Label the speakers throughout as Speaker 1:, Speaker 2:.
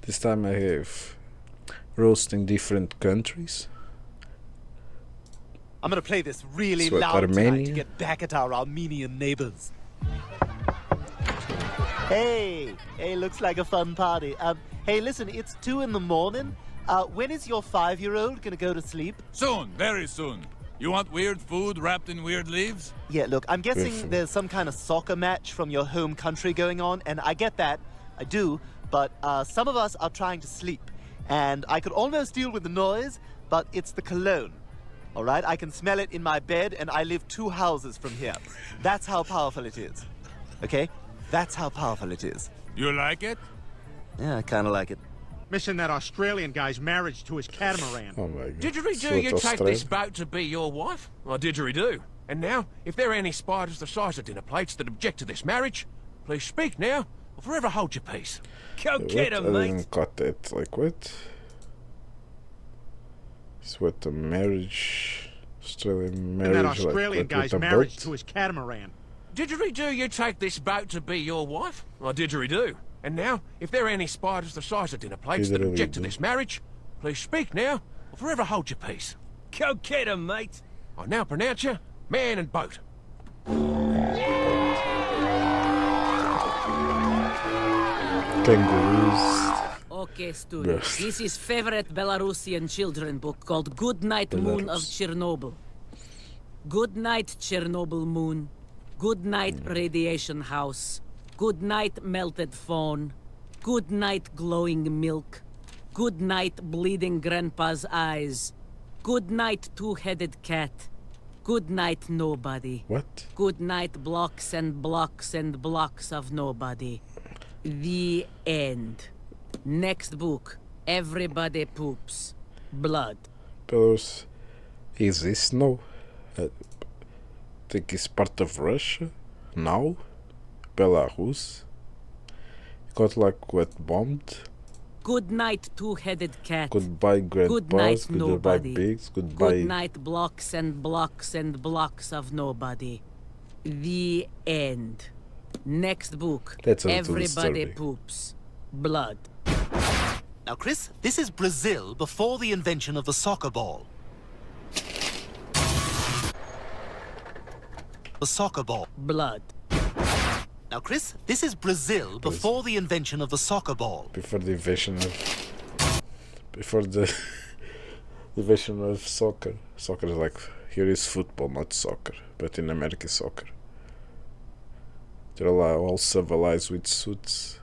Speaker 1: This time I have roast in different countries.
Speaker 2: I'm gonna play this really
Speaker 1: So
Speaker 2: loud tonight
Speaker 1: Armenia.
Speaker 2: to get back at our Armenian neighbors. Hey, looks like a fun party. Hey, listen, it's 2 in the morning. When is your 5-year-old gonna go to sleep?
Speaker 3: Soon, very soon. You want weird food wrapped in weird leaves?
Speaker 2: Yeah, look, I'm guessing
Speaker 1: Beautiful.
Speaker 2: there's some kind of soccer match from your home country going on, and I get that, I do, but some of us are trying to sleep, and I could almost deal with the noise, but it's the cologne. All right, I can smell it in my bed, and I live 2 houses from here. That's how powerful it is. Okay? That's how powerful it is.
Speaker 3: You like it?
Speaker 2: Yeah, I kind of like it.
Speaker 4: Missing that Australian guy's marriage to his catamaran.
Speaker 1: Oh my god.
Speaker 5: Didgeridoo, you
Speaker 1: What
Speaker 5: take
Speaker 1: Australia?
Speaker 5: this boat to be your wife? Well, didgeridoo. And now, if there are any spiders the size of dinner plates that object to this marriage, please speak now, or forever hold your peace. Go get
Speaker 1: What?
Speaker 5: 'em,
Speaker 1: I
Speaker 5: mate.
Speaker 1: didn't got that. Like what? It's what the marriage, Australian
Speaker 4: And
Speaker 1: marriage,
Speaker 4: that
Speaker 1: like
Speaker 4: Australian
Speaker 1: what,
Speaker 4: guy's
Speaker 1: with a
Speaker 4: marriage
Speaker 1: boat?
Speaker 4: to his catamaran.
Speaker 5: Didgeridoo, you take this boat to be your wife? Well, didgeridoo. And now, if there are any spiders the size of dinner plates that object to
Speaker 1: Didgeridoo.
Speaker 5: this marriage, please speak now, or forever hold your peace. Go get 'em, mate. I now pronounce you man and boat.
Speaker 1: Kangaroos.
Speaker 6: Okay, students. This is favorite Belarusian children book called Good Night Moon of
Speaker 1: Belarus.
Speaker 6: Chernobyl. Good night, Chernobyl moon. Good night, radiation house. Good night, melted phone. Good night, glowing milk. Good night, bleeding grandpa's eyes. Good night, two-headed cat. Good night, nobody.
Speaker 1: What?
Speaker 6: Good night, blocks and blocks and blocks of nobody. The end. Next book. Everybody poops. Blood.
Speaker 1: Belarus exists now. I think it's part of Russia now. Belarus got like what bombed.
Speaker 6: Good night, two-headed cat.
Speaker 1: Goodbye
Speaker 6: Good night,
Speaker 1: grandpas. Goodbye
Speaker 6: nobody.
Speaker 1: pigs. Goodbye.
Speaker 6: Good night, blocks and blocks and blocks of nobody. The end. Next book.
Speaker 1: That's a little
Speaker 6: Everybody
Speaker 1: disturbing.
Speaker 6: poops. Blood.
Speaker 2: Now, Chris, this is Brazil before the invention of the soccer ball. The soccer ball.
Speaker 6: Blood.
Speaker 2: Now, Chris, this is Brazil before the invention of the soccer ball.
Speaker 1: Before the invention of. Before the invention of soccer. Soccer is like here is football, not soccer, but in America, soccer. They're all civilized with suits.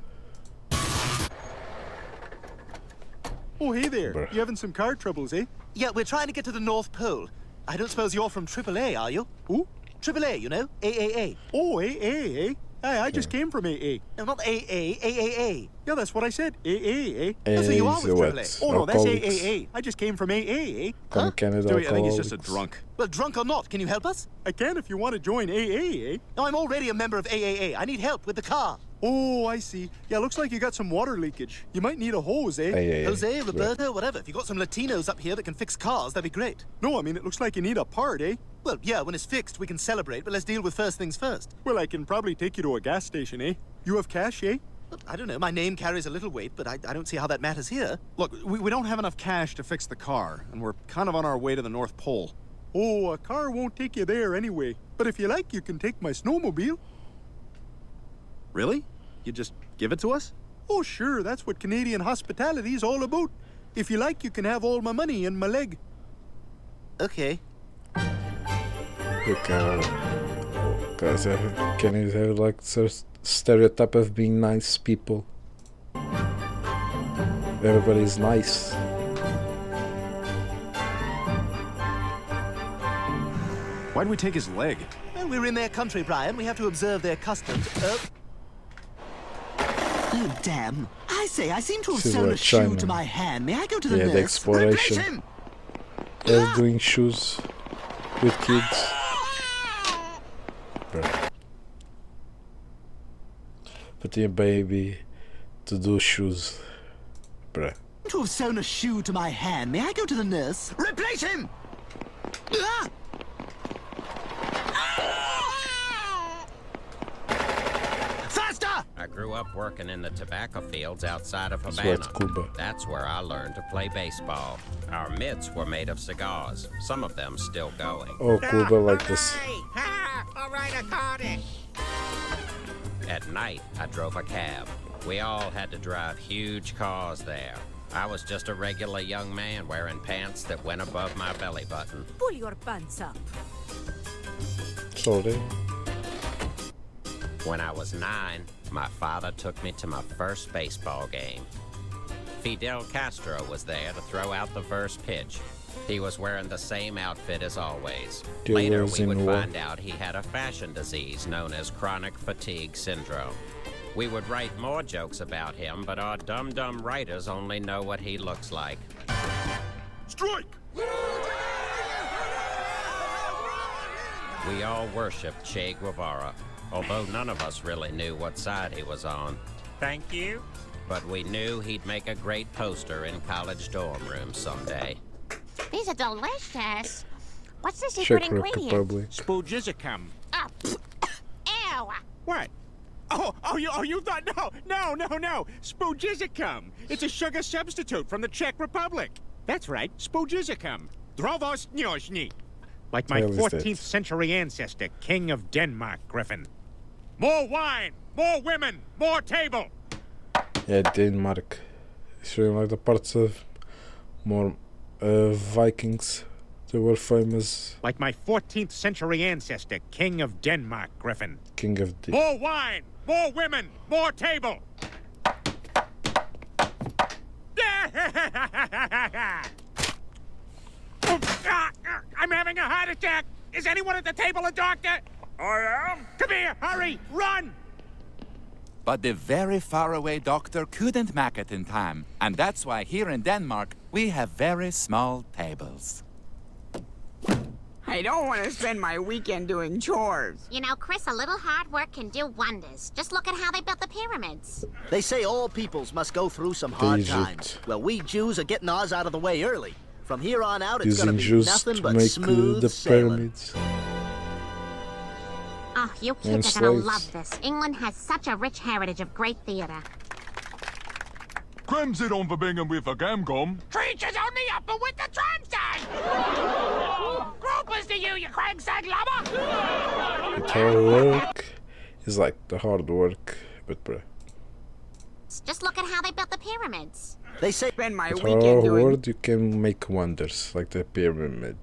Speaker 4: Oh, hey there.
Speaker 1: Bruh.
Speaker 4: You having some car troubles, eh?
Speaker 2: Yeah, we're trying to get to the North Pole. I don't suppose you're from AAA, are you?
Speaker 4: Who?
Speaker 2: AAA, you know? AAA.
Speaker 4: Oh, AA, eh? Hey, I just came from AA.
Speaker 2: No, not AA, AAA.
Speaker 4: Yeah, that's what I said. AA, eh?
Speaker 2: Oh, so you are
Speaker 1: Is
Speaker 2: with
Speaker 1: what?
Speaker 2: AAA.
Speaker 4: Oh, no, that's
Speaker 1: Alcoholics.
Speaker 4: AAA. I just came from AA, eh?
Speaker 1: Come Canada,
Speaker 4: Joey, I think he's just a
Speaker 1: alcoholics.
Speaker 4: drunk.
Speaker 2: Well, drunk or not, can you help us?
Speaker 4: I can if you want to join AA, eh?
Speaker 2: No, I'm already a member of AAA. I need help with the car.
Speaker 4: Oh, I see. Yeah, looks like you got some water leakage. You might need a hose, eh?
Speaker 1: Hey,
Speaker 2: Jose, Roberto, whatever. If you've got some Latinos up here that can fix cars, that'd be great.
Speaker 4: No, I mean, it looks like you need a part, eh?
Speaker 2: Well, yeah, when it's fixed, we can celebrate, but let's deal with first things first.
Speaker 4: Well, I can probably take you to a gas station, eh? You have cash, eh?
Speaker 2: But I don't know, my name carries a little weight, but I don't see how that matters here.
Speaker 4: Look, we don't have enough cash to fix the car, and we're kind of on our way to the North Pole. Oh, a car won't take you there anyway. But if you like, you can take my snowmobile.
Speaker 7: Really? You just give it to us?
Speaker 4: Oh, sure, that's what Canadian hospitality is all about. If you like, you can have all my money and my leg.
Speaker 2: Okay.
Speaker 1: Look, guys, can you have like stereotype of being nice people? Everybody's nice.
Speaker 7: Why'd we take his leg?
Speaker 2: Well, we're in their country, Brian. We have to observe their customs. Oh, damn. I say, I seem to have
Speaker 1: This is
Speaker 2: sewn
Speaker 1: like
Speaker 2: a shoe
Speaker 1: China.
Speaker 2: to my hand. May I go to the
Speaker 1: Yeah, the
Speaker 2: nurse?
Speaker 1: exploration.
Speaker 2: Replace him!
Speaker 1: They're doing shoes with kids. Bruh. Putting a baby to do shoes. Bruh.
Speaker 2: To have sewn a shoe to my hand. May I go to the nurse? Replace him! Ah! Faster!
Speaker 8: I grew up working in the tobacco fields outside of
Speaker 1: That's
Speaker 8: Havana.
Speaker 1: right, Cuba.
Speaker 8: That's where I learned to play baseball. Our mitts were made of cigars, some of them still going.
Speaker 1: Oh, Cuba like this.
Speaker 8: All right, I caught it. At night, I drove a cab. We all had to drive huge cars there. I was just a regular young man wearing pants that went above my belly button.
Speaker 9: Pull your pants up.
Speaker 1: Sorry.
Speaker 8: When I was 9, my father took me to my first baseball game. Fidel Castro was there to throw out the first pitch. He was wearing the same outfit as always.
Speaker 1: He
Speaker 8: Later,
Speaker 1: was
Speaker 8: we would
Speaker 1: in war.
Speaker 8: find out he had a fashion disease known as chronic fatigue syndrome. We would write more jokes about him, but our dumb writers only know what he looks like.
Speaker 4: Strike!
Speaker 8: We all worshipped Che Guevara, although none of us really knew what side he was on. Thank you. But we knew he'd make a great poster in college dorm rooms someday.
Speaker 10: These are delicious. What's the secret
Speaker 1: Czech
Speaker 10: ingredient?
Speaker 1: Republic.
Speaker 4: Spoojizicum.
Speaker 10: Oh, ew.
Speaker 4: What? Oh, you thought, no. Spoojizicum. It's a sugar substitute from the Czech Republic. That's right, Spoojizicum. Drovosnyoshny. Like my
Speaker 1: Hell is that?
Speaker 4: 14th century ancestor, King of Denmark, Griffin. More wine, more women, more table.
Speaker 1: Yeah, Denmark. Showing like the parts of more Vikings. They were famous.
Speaker 4: Like my 14th century ancestor, King of Denmark, Griffin.
Speaker 1: King of the.
Speaker 4: More wine, more women, more table. I'm having a heart attack. Is anyone at the table a doctor? I am. Come here, hurry, run.
Speaker 11: But the very faraway doctor couldn't make it in time. And that's why here in Denmark, we have very small tables.
Speaker 12: I don't want to spend my weekend doing chores.
Speaker 10: You know, Chris, a little hard work can do wonders. Just look at how they built the pyramids.
Speaker 2: They say all peoples must go through some hard
Speaker 1: Egypt.
Speaker 2: times. Well, we Jews are getting ours out of the way early. From here on out, it's
Speaker 1: Using
Speaker 2: gonna be
Speaker 1: Jews
Speaker 2: nothing
Speaker 1: to
Speaker 2: but
Speaker 1: make
Speaker 2: smooth
Speaker 1: the
Speaker 2: sailing.
Speaker 1: pyramids.
Speaker 10: Oh, you
Speaker 1: And
Speaker 10: kids are gonna
Speaker 1: slaves.
Speaker 10: love this. England has such a rich heritage of great theater.
Speaker 3: Crimson on verbingen with a gamgom.
Speaker 12: Creatures on the upper with the tram sign! Groupers to you cragside lubber!
Speaker 1: The hard work is like the hard work, but bruh.
Speaker 10: Just look at how they built the pyramids.
Speaker 2: They say
Speaker 12: Spend my
Speaker 1: With
Speaker 12: weekend
Speaker 1: hard
Speaker 12: doing
Speaker 1: work, you can make wonders, like the pyramid,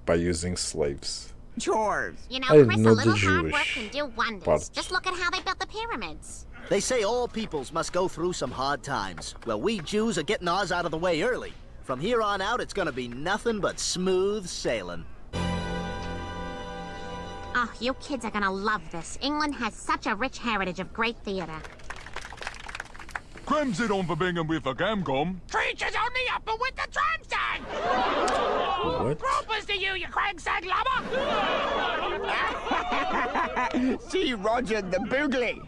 Speaker 1: by using slaves.
Speaker 12: chores.
Speaker 10: You know,
Speaker 1: I didn't
Speaker 10: Chris,
Speaker 1: know
Speaker 10: a
Speaker 1: the
Speaker 10: little hard work
Speaker 1: Jewish
Speaker 10: can do wonders.
Speaker 1: part.
Speaker 10: Just look at how they built the pyramids.
Speaker 2: They say all peoples must go through some hard times. Well, we Jews are getting ours out of the way early. From here on out, it's gonna be nothing but smooth sailing.
Speaker 10: Oh, you kids are gonna love this. England has such a rich heritage of great theater.
Speaker 3: Crimson on verbingen with a gamgom.
Speaker 12: Creatures on the upper with the tram sign!
Speaker 1: What?
Speaker 12: Groupers to you cragside lubber! See Roger the Boogly!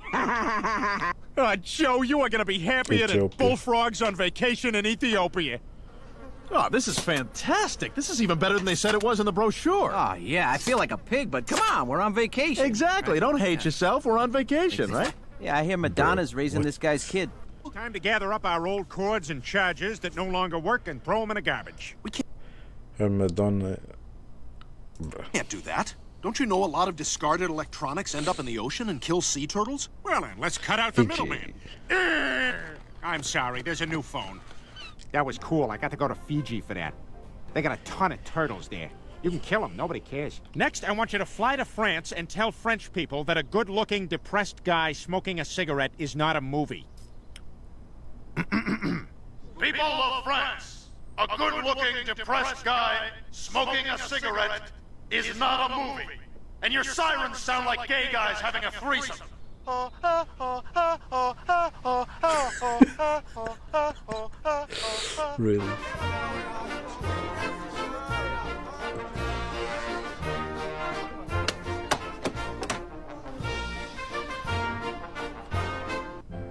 Speaker 4: Joe, you are gonna be happier than
Speaker 1: Ethiopia.
Speaker 4: bullfrogs on vacation in Ethiopia.
Speaker 13: Oh, this is fantastic. This is even better than they said it was in the brochure.
Speaker 14: Oh, yeah, I feel like a pig, but come on, we're on vacation.
Speaker 13: Exactly. Don't hate yourself. We're on vacation, right?
Speaker 14: Yeah, I hear Madonna's raising this guy's kid.
Speaker 4: Time to gather up our old cords and chargers that no longer work and throw them in the garbage.
Speaker 1: Her Madonna.
Speaker 15: Can't do that. Don't you know a lot of discarded electronics end up in the ocean and kill sea turtles?
Speaker 4: Well then, let's cut out the
Speaker 1: Fiji.
Speaker 4: middleman. I'm sorry, there's a new phone. That was cool. I got to go to Fiji for that. They got a ton of turtles there. You can kill them. Nobody cares. Next, I want you to fly to France and tell French people that a good-looking, depressed guy smoking a cigarette is not a movie.
Speaker 16: People of France, a good-looking, depressed guy smoking a cigarette is not a movie. And your sirens sound like gay guys having a threesome.
Speaker 1: Really?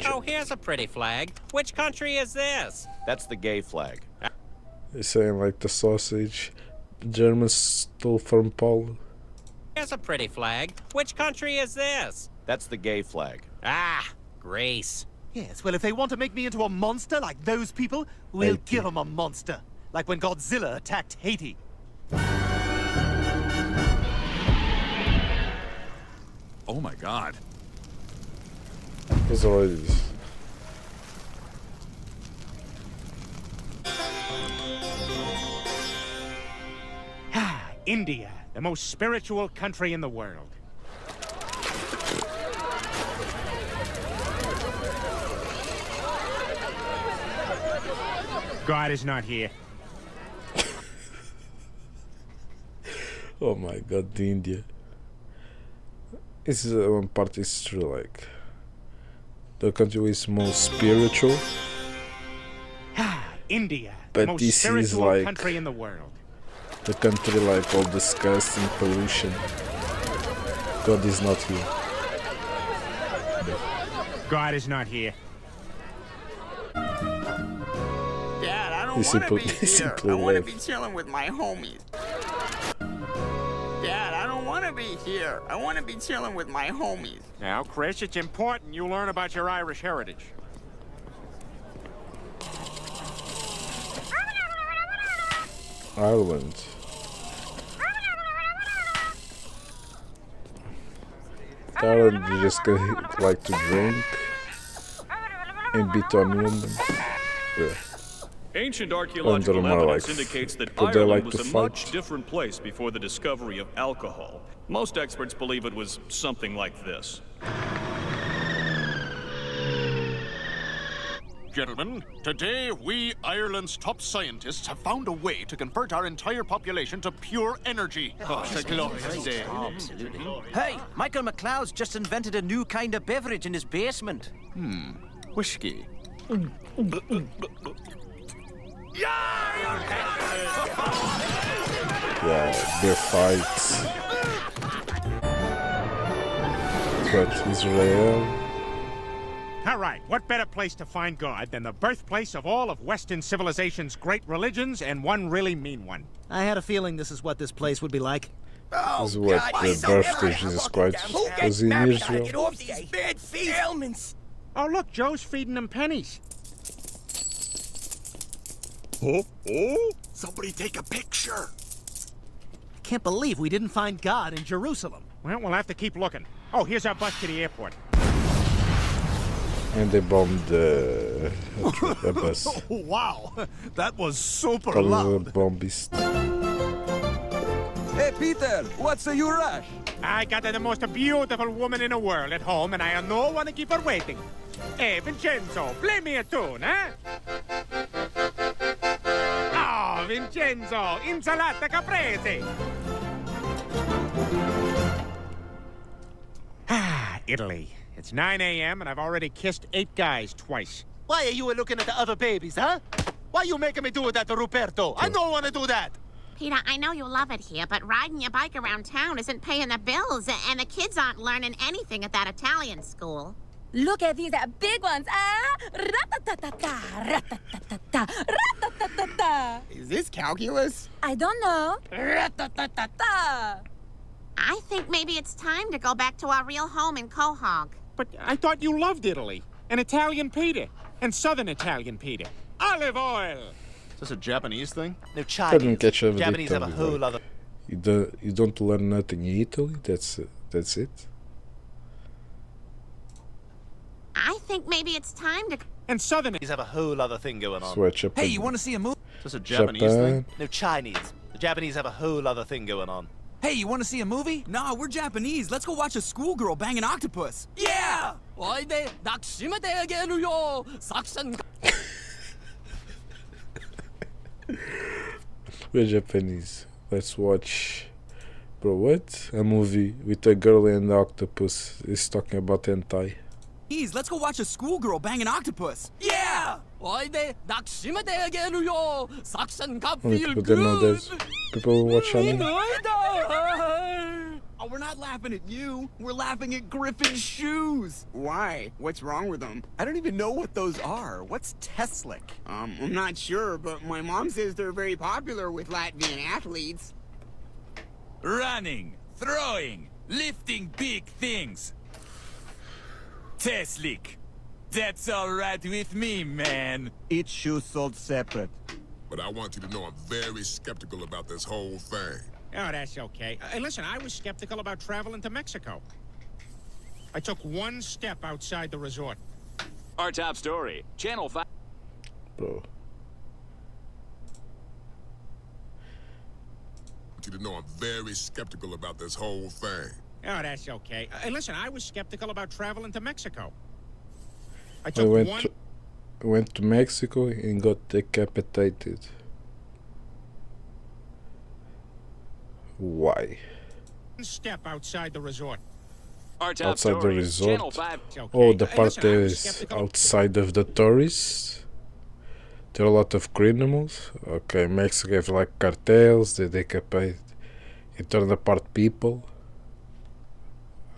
Speaker 8: Oh, here's a pretty flag. Which country is this?
Speaker 7: That's the gay flag.
Speaker 1: They're saying like the sausage. The Germans stole from Paul.
Speaker 8: Here's a pretty flag. Which country is this?
Speaker 7: That's the gay flag.
Speaker 8: Ah, Greece.
Speaker 2: Yes, well, if they want to make me into a monster like those people, we'll give them a monster. Like when Godzilla attacked Haiti.
Speaker 3: Oh my god.
Speaker 1: There's already this.
Speaker 4: India, the most spiritual country in the world. God is not here.
Speaker 1: Oh my god, the India. This is one part is true, like the country is most spiritual.
Speaker 4: India,
Speaker 1: But
Speaker 4: the most
Speaker 1: this is
Speaker 4: spiritual
Speaker 1: like
Speaker 4: country in the world.
Speaker 1: the country like all disgusting pollution. God is not here.
Speaker 4: God is not here.
Speaker 12: Dad, I don't
Speaker 1: He
Speaker 12: want to be
Speaker 1: simply- he
Speaker 12: here.
Speaker 1: simply
Speaker 12: I want to be
Speaker 1: left.
Speaker 12: chilling with my homies. Dad, I don't want to be here. I want to be chilling with my homies.
Speaker 4: Now, Chris, it's important you learn about your Irish heritage.
Speaker 1: Ireland. Ireland, you just like to drink and beat on women. Yeah.
Speaker 9: Ancient
Speaker 1: And
Speaker 9: archaeological
Speaker 1: they're more
Speaker 9: evidence
Speaker 1: like,
Speaker 9: indicates that
Speaker 1: but they
Speaker 9: Ireland
Speaker 1: like
Speaker 9: was
Speaker 1: to
Speaker 9: a
Speaker 1: fight.
Speaker 9: much different place before the discovery of alcohol. Most experts believe it was something like this.
Speaker 15: Gentlemen, today we, Ireland's top scientists, have found a way to convert our entire population to pure energy. Oh, it's a glorious day.
Speaker 14: Absolutely. Hey, Michael McLeod's just invented a new kind of beverage in his basement.
Speaker 7: Whiskey.
Speaker 1: Yeah, their fights. But Israel.
Speaker 4: All right, what better place to find God than the birthplace of all of Western civilization's great religions and one really mean one?
Speaker 2: I had a feeling this is what this place would be like.
Speaker 1: This is what the birthday of Jesus Christ was in Israel.
Speaker 12: off these bad ailments.
Speaker 4: Oh, look, Joe's feeding them pennies.
Speaker 16: Oh, somebody take a picture.
Speaker 2: I can't believe we didn't find God in Jerusalem.
Speaker 4: Well, we'll have to keep looking. Oh, here's our bus to the airport.
Speaker 1: And they bombed the bus.
Speaker 16: Oh, wow. That was super
Speaker 1: Probably
Speaker 16: loud.
Speaker 1: the bombist.
Speaker 17: Hey, Peter, what's the you rush?
Speaker 4: I got the most beautiful woman in the world at home, and I have no one to keep her waiting. Hey, Vincenzo, play me a tune, huh? Oh, Vincenzo, insalata caprese. Italy. It's 9 a.m. and I've already kissed 8 guys twice.
Speaker 2: Why are you looking at the other babies, huh? Why are you making me do that to Ruperto? I don't want to do that.
Speaker 10: Peter, I know you love it here, but riding your bike around town isn't paying the bills, and the kids aren't learning anything at that Italian school.
Speaker 18: Look at these big ones, ah! Ra-ta-ta-ta-ta, ra-ta-ta-ta-ta, ra-ta-ta-ta-ta.
Speaker 12: Is this calculus?
Speaker 18: I don't know. Ra-ta-ta-ta-ta.
Speaker 10: I think maybe it's time to go back to our real home in Quahog.
Speaker 4: But I thought you loved Italy. And Italian Peter. And Southern Italian Peter. Olive oil!
Speaker 15: Is this a Japanese thing?
Speaker 2: No,
Speaker 1: I
Speaker 2: Chinese.
Speaker 1: didn't catch everything.
Speaker 2: Japanese have a whole other...
Speaker 1: You don't learn nothing in Italy. That's it.
Speaker 10: I think maybe it's time to...
Speaker 4: And Southern...
Speaker 2: have a whole other thing going on.
Speaker 1: Switch up.
Speaker 17: Hey, you want to see a movie?
Speaker 15: Is this a Japanese thing?
Speaker 2: No, Chinese. The Japanese have a whole other thing going on.
Speaker 17: Hey, you want to see a movie? Nah, we're Japanese. Let's go watch a schoolgirl bang an octopus. Yeah!
Speaker 1: We're Japanese. Let's watch. Bro, what? A movie with a girl and an octopus. It's talking about hentai.
Speaker 17: Let's go watch a schoolgirl bang an octopus. Yeah!
Speaker 1: Only people that know this. People who watch anime.
Speaker 17: Oh, we're not laughing at you. We're laughing at Griffin's shoes.
Speaker 12: Why? What's wrong with them?
Speaker 7: I don't even know what those are. What's Teslic?
Speaker 12: I'm not sure, but my mom says they're very popular with Latvian athletes.
Speaker 11: Running, throwing, lifting big things. Teslic.
Speaker 19: That's all right with me, man.
Speaker 20: Each shoe sold separate.
Speaker 21: But I want you to know I'm very skeptical about this whole thing.
Speaker 4: Oh, that's okay. Listen, I was skeptical about traveling to Mexico. I took one step outside the resort.
Speaker 22: Our top story, Channel 5.
Speaker 1: Bro.
Speaker 21: I want you to know I'm very skeptical about this whole thing.
Speaker 4: Oh, that's okay. Listen, I was skeptical about traveling to Mexico. I
Speaker 1: I
Speaker 4: took
Speaker 1: went to Mexico and got decapitated. Why?
Speaker 4: one step outside the resort.
Speaker 22: Our top
Speaker 1: Outside the
Speaker 22: story,
Speaker 1: resort?
Speaker 22: Channel 5.
Speaker 1: Oh, the part is outside of the tourists. There are a lot of criminals. Okay, Mexico have like cartels, they decapitate, they turn apart people.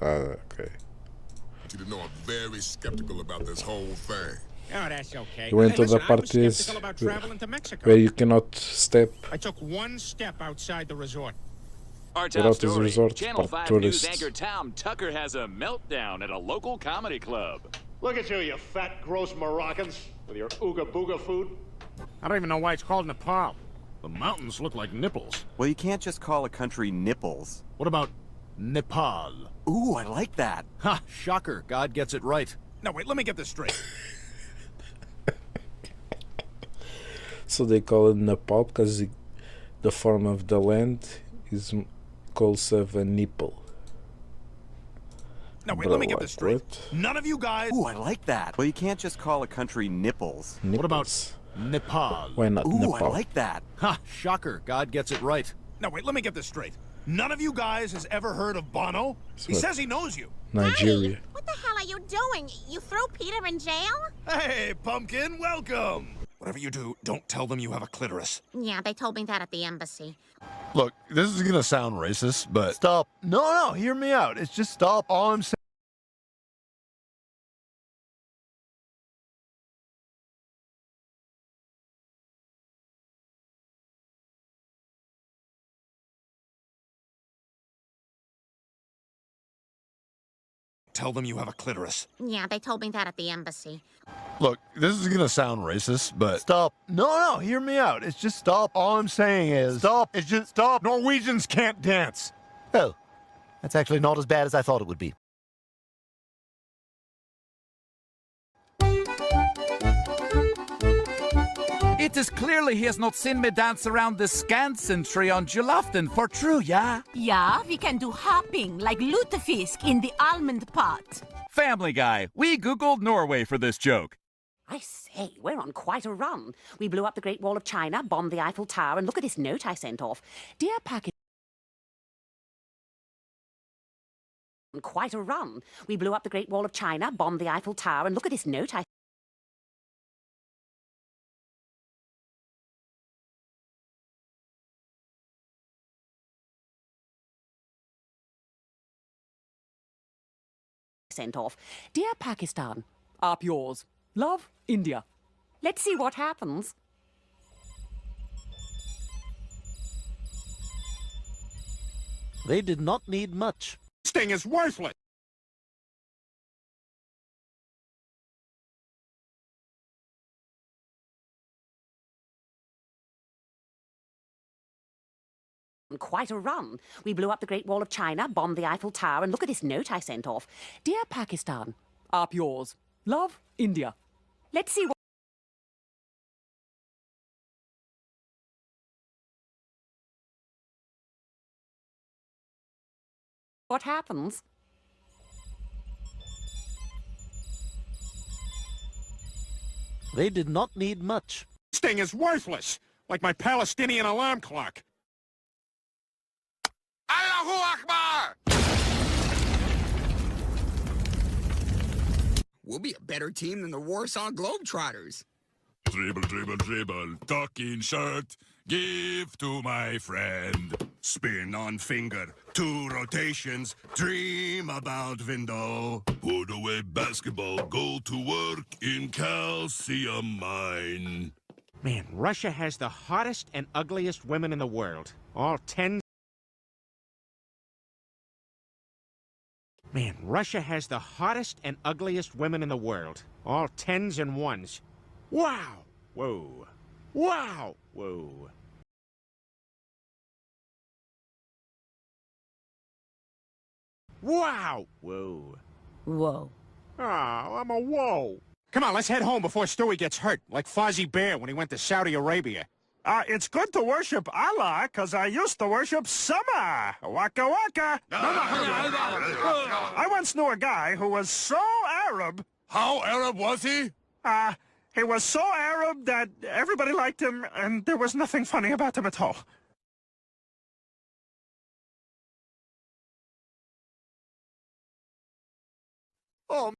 Speaker 1: Okay.
Speaker 21: I want you to know I'm very skeptical about this whole thing.
Speaker 4: Oh, that's okay.
Speaker 1: You went to the
Speaker 4: Listen, I was
Speaker 1: parties
Speaker 4: skeptical about traveling to Mexico.
Speaker 1: where you cannot step.
Speaker 4: I took one step outside the resort.
Speaker 22: Our
Speaker 1: Without
Speaker 22: top
Speaker 1: this
Speaker 22: story,
Speaker 1: resort,
Speaker 22: Channel
Speaker 1: part
Speaker 22: 5
Speaker 1: tourists.
Speaker 22: news anchor Tom Tucker has a meltdown at a local comedy club.
Speaker 16: Look at you, you fat, gross Moroccans, with your ooga booga food.
Speaker 4: I don't even know why it's called Nepal.
Speaker 15: The mountains look like nipples.
Speaker 7: Well, you can't just call a country nipples.
Speaker 13: What about Nepal?
Speaker 7: Ooh, I like that.
Speaker 13: Ha! Shocker. God gets it right. Now wait, let me get this straight.
Speaker 1: So they call it Nepal because the form of the land is calls of a nipple.
Speaker 13: Now wait,
Speaker 1: Bro,
Speaker 13: let me get this straight.
Speaker 1: what?
Speaker 13: None of you guys.
Speaker 7: Ooh, I like that. Well, you can't just call a country nipples.
Speaker 13: What about Nepal?
Speaker 1: Why not
Speaker 7: Ooh,
Speaker 1: Nepal?
Speaker 7: I like that.
Speaker 13: Ha! Shocker. God gets it right. Now wait, let me get this straight. None of you guys has ever heard of Bono? He
Speaker 1: What?
Speaker 13: says he knows you.
Speaker 1: Nigeria.
Speaker 10: What the hell are you doing? You threw Peter in jail?
Speaker 13: Hey, Pumpkin, welcome. Whatever you do, don't tell them you have a clitoris.
Speaker 10: Yeah, they told me that at the embassy.
Speaker 23: Look, this is gonna sound racist, but stop. No, hear me out. It's just stop. All I'm saying.
Speaker 13: Tell them you have a clitoris.
Speaker 10: Yeah, they told me that at the embassy.
Speaker 23: Look, this is gonna sound racist, but stop. No, hear me out. It's just stop. All I'm saying is stop. It's just stop. Norwegians can't dance.
Speaker 24: Oh, that's actually not as bad as I thought it would be.
Speaker 11: It is clearly he has not seen me dance around the Skansen tree on Julaften, for true, yeah?
Speaker 25: Yeah, we can do hopping like lutefisk in the almond pot.
Speaker 11: Family Guy, we Googled Norway for this joke.
Speaker 26: I say, we're on quite a run. We blew up the Great Wall of China, bombed the Eiffel Tower, and look at this note I sent off. Dear Pakistan. Quite a run. We blew up the Great Wall of China, bombed the Eiffel Tower, and look at this note I... sent off. Dear Pakistan, up yours. Love, India. Let's see what happens.
Speaker 20: They did not need much.
Speaker 4: This thing is worthless.
Speaker 26: Quite a run. We blew up the Great Wall of China, bombed the Eiffel Tower, and look at this note I sent off. Dear Pakistan, up yours. Love, India. Let's see what happens.
Speaker 20: They did not need much.
Speaker 4: This thing is worthless, like my Palestinian alarm clock.
Speaker 21: Allahu Akbar!
Speaker 27: We'll be a better team than the Warsaw Globetrotters.
Speaker 3: Dribble, dribble, dribble, talking shirt, give to my friend. Spin on finger, 2 rotations, dream about window. Put away basketball, go to work in calcium mine.
Speaker 4: Man, Russia has the hottest and ugliest women in the world. All 10... Man, Russia has the hottest and ugliest women in the world. All tens and ones. Wow! Whoa. Wow! Whoa. Wow! Whoa.
Speaker 25: Whoa.
Speaker 4: Oh, I'm a whoa. Come on, let's head home before Stewie gets hurt, like Fozzie Bear when he went to Saudi Arabia.
Speaker 2: It's good to worship Allah, because I used to worship Summer. Waka waka. I once knew a guy who was so Arab.
Speaker 21: How Arab was he?
Speaker 2: He was so Arab that everybody liked him, and there was nothing funny about him at all.
Speaker 23: Oh,